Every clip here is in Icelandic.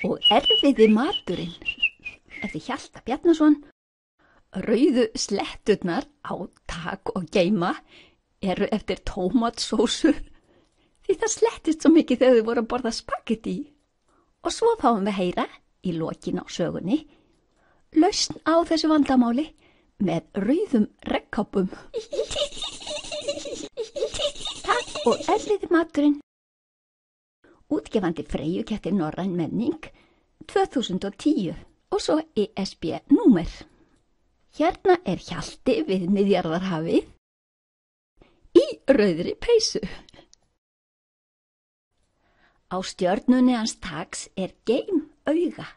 og erfiði maturinn eftir Hjalta Bjarnason. Rauðu sletturnar á tak og geima eru eftir tómatsósu því það slettist svo mikið þegar þau voru að borða spagetti. Og svo fáum við heyra í lokin á sögunni lausn á þessu vandamáli með rauðum regnkápum. Takk og erfiði maturinn. Útgefandi Freyjukettir Norræn menning 2010 og svo ESB númer. Hérna er Hjalti við Miðjarðarhafið í rauðri peysu. Á stjörnunni hans Tags er geimauga.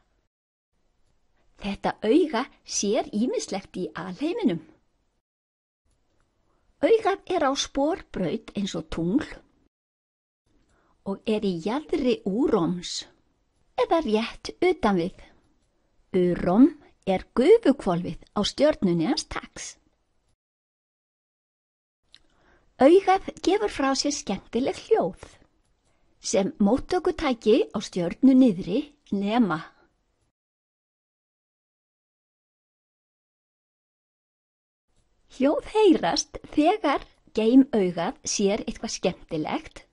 Þetta auga sér ýmislegt í alheiminum. Augað er á sporbraut eins og tungl og er í jaðri Úróms eða rétt utan við. Úróm er gufukvolfið á stjörnunni hans Tags. Augað gefur frá sér skemmtileg hljóð sem móttökutæki á stjörnu niðri nema. Hljóð heyrast þegar geimaugað sér eitthvað skemmtilegt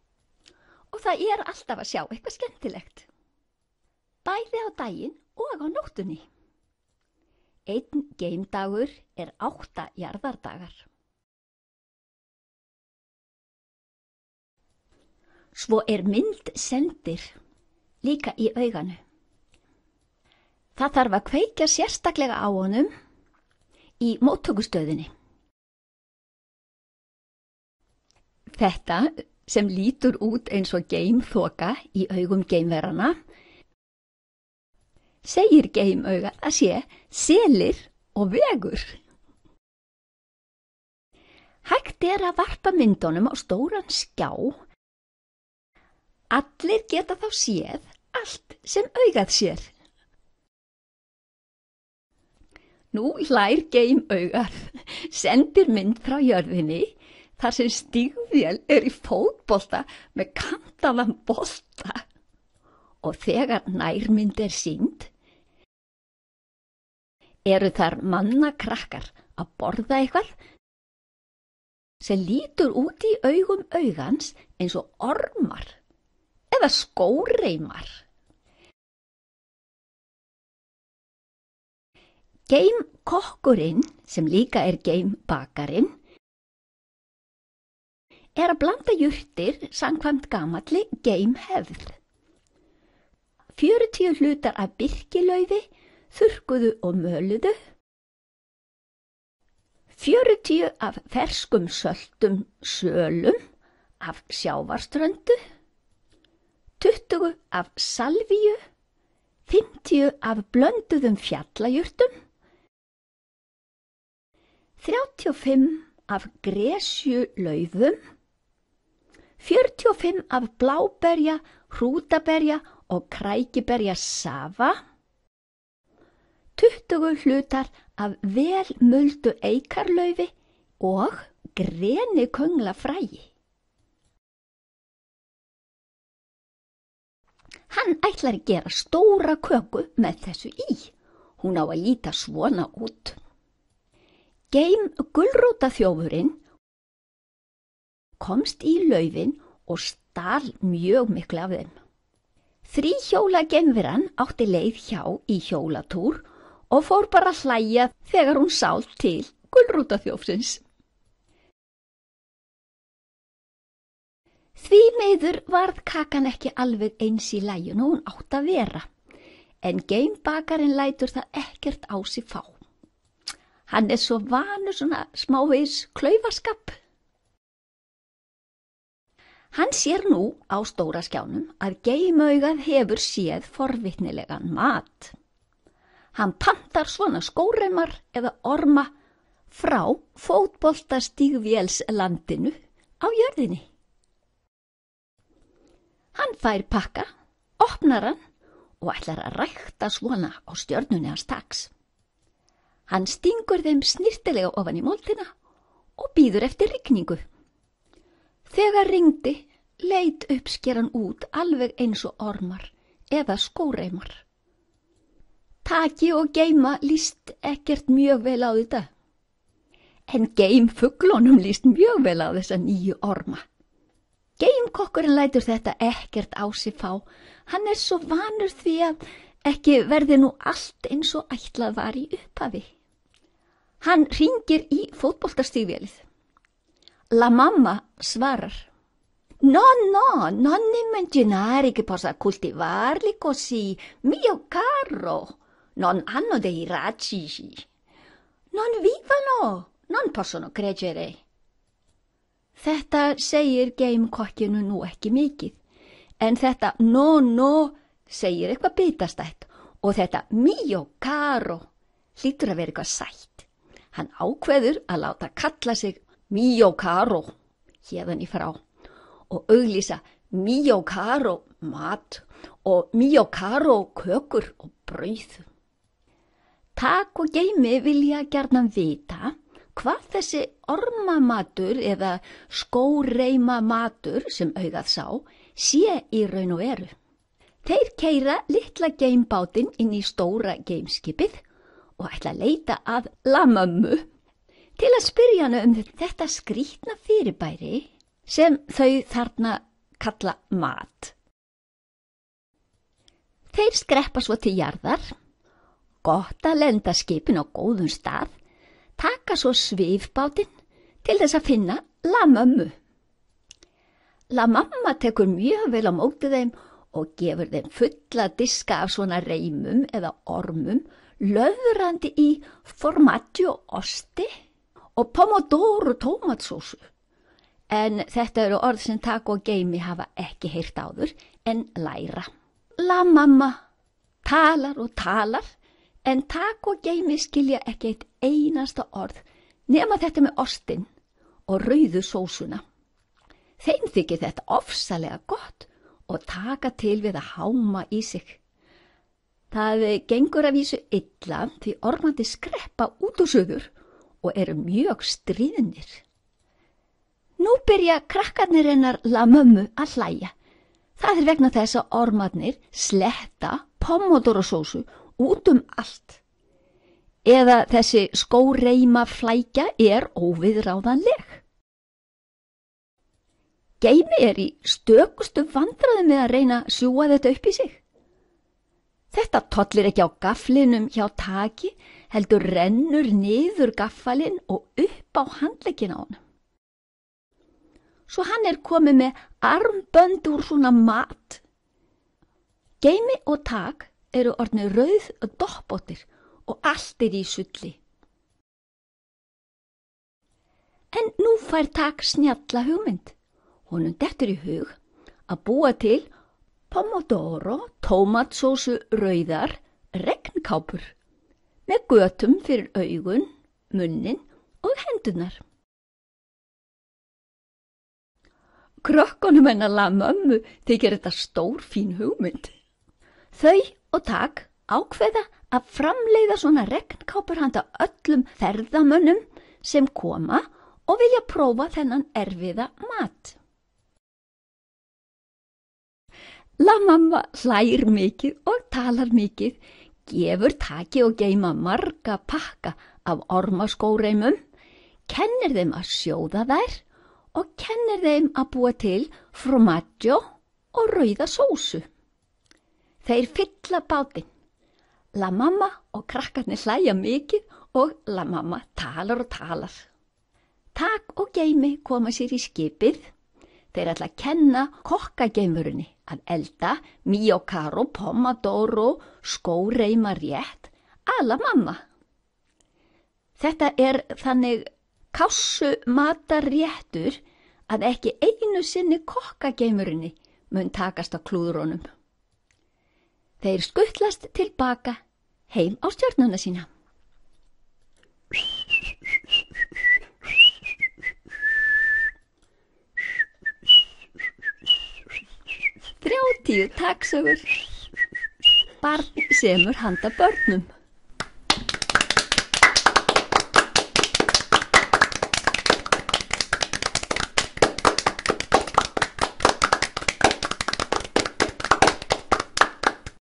og það er alltaf að sjá eitthvað skemmtilegt. Bæði á daginn og á nóttunni. Einn geimdagur er 8 jarðardagar. Svo er mynd sendir líka í auganu. Það þarf að kveikja sérstaklega á honum í móttökustöðinni. Þetta sem lítur út eins og geimþoka í augum geimverana segir geimauga að sé selir og vegur. Hægt er að varpa myndunum á stóran skjá. Allir geta þá séð allt sem augað sér. Nú hlær geimaugað, sendir mynd frá jörðinni þar sem stígvél er í fótbolta með kantaðan bolta og þegar nærmynd er sýnd eru þar mannakrakkar að borða eitthvað sem lítur út í augum augans eins og ormar eða skóreimar. Geimkokkurinn, sem líka er geimbakarinn, er að blanda jurtir samkvæmt gamalli geimhefð. 40 hlutar af birkilaufi, þurrkuðu og möluðu, 40 af ferskum söltum sölum af sjávarströndu, 20 af salvíu, 50 af blönduðum fjallajurtum, 35 af gresjulaufum, 45 af bláberja, hrútaberja og krækiberja safa, 20 hlutar af vel muldu eikarlaufi og greniköngla-fræi. Hann ætlar að gera stóra köku með þessu í. Hún á að líta svona út. Geimgulrótarþjófurinn komst í laufin og stal mjög miklu af þeim. 3-hjóla geimveran átti leið hjá í hjólatúr og fór bara að hlæja þegar hún sá til gulrótarþjófsins. Því miður varð kakan ekki alveg eins í laginu hún átt að vera, en geimbakarinn lætur það ekkert á sig fá. Hann er svo vanur svona smávegis klaufaskap. Hann sér nú á stóra skjánum að geimaugað hefur séð forvitnilegan mat. Hann pantar svona skóreimar eða orma frá fótboltastígvélslandinu á jörðinni. Hann fær pakka, opnar hann og ætlar að rækta svona á stjörnunni hans Tags. Hann stingur þeim snirtilega ofan í moldina og bíður eftir rigningu. Þegar rigndi leit uppskeran út alveg eins og ormar eða skóreimar. Taki og geima líst ekkert mjög vel á þetta. En geimfuglunum líst mjög vel á þessa nýju orma. Geimkokkurinn lætur þetta ekkert á sig fá. Hann svo vanur því að ekki verði nú allt eins og ætlað var í upphafi. Hann hringir í fótboltastígvélið. La mamma svarar. No, non immaginare che possa coltivarli così, mio caro. Non hanno dei radici. Non vivono. Non possono credere. Þetta segir geimkokkinu nú ekki mikið, en þetta no segir eitthvað bitastætt og þetta mio caro hlýtur að vera eitthvað sætt. Hann ákveður að láta kalla sig mio caro héðan í frá og auglýsa mio caro mat og mio caro kökur og brauð. Tak og geimi vilja gjarnan vita hvað þessi ormamatur eða skóreimamatur sem augað sá sé í raun og veru. Þeir keyra litla geimbátinn inn í stóra geimskipið og ætla að leita að lamömmu til að spyrja hana þetta skrýtna fyrirbæri sem þau þarna kalla mat. Þeir skreppa svo til jarðar, gott að lenda skipin á góðum stað, taka svo svifbátinn til þess að finna lamömmu. Lamamma tekur mjög vel á móti þeim og gefur þeim fulla diska af svona reimum eða ormum, löðrandi í formaggio osti og pomodoro tómatsósu. En þetta eru orð sem Tak og geimi hafa ekki heyrt áður en læra. Lamamma talar og talar, en Tak og geimi skilja ekki eitt einasta orð nema þetta með ostinn og rauðu sósuna. Þeim þykir þetta ofsalega gott og taka til við að háma í sig. Það gengur að vísu illa því ormandi skreppa út úr suður og eru mjög stríðnir. Nú byrja krakkarnir hennar lamömmu að hlæja. Það vegna þess að ormarnir sletta pomodorosósu út allt. Eða þessi skóreima flækja óviðráðanleg. Geimi í stökustu vandræðum með að reyna að sjúga þetta upp í sig. Þetta tollir ekki á gaflinum hjá Taki, heldur rennur niður gaffalinn og upp á handlegginn á honum. Svo hann komið með armbönd úr svona mat. Geimi og Tak eru orðnir rauð doppóttir og allt í sulli. En nú fær Tak snjalla hugmynd. Honum dettur í hug að búa til pomodoro, tómatsósu rauðar, regnkápur með götum fyrir augun, munnin og hendurnar. Krökkunum hennar lamömmu þykir þetta stór fín hugmynd. Þau og Tak ákveða að framleiða svona regnkápur handa öllum ferðamönnum sem koma og vilja prófa þennan erfiða mat. Lamamma hlær mikið og talar mikið, gefur Taki og geima marga pakka af ormaskóreimum, kennir þeim að sjóða þær og kennir þeim að búa til formaggio og rauða sósu. Þeir fylla bátinn. Lamamma og krakkarnir hlæja mikið og Lamamma talar og talar. Tak og geimi koma sér í skipið. Þeir ætla að kenna kokkageimurunni að elda mio caro pomodoro skóreima rétt að Lamamma. Þetta þannig kássu matarréttur að ekki einu sinni kokkageimurunni mun takast á klúðrunum. Þeir skuttlast tilbaka heim á stjörnuna sína. 30 taksögur. Barn semur handa börnum.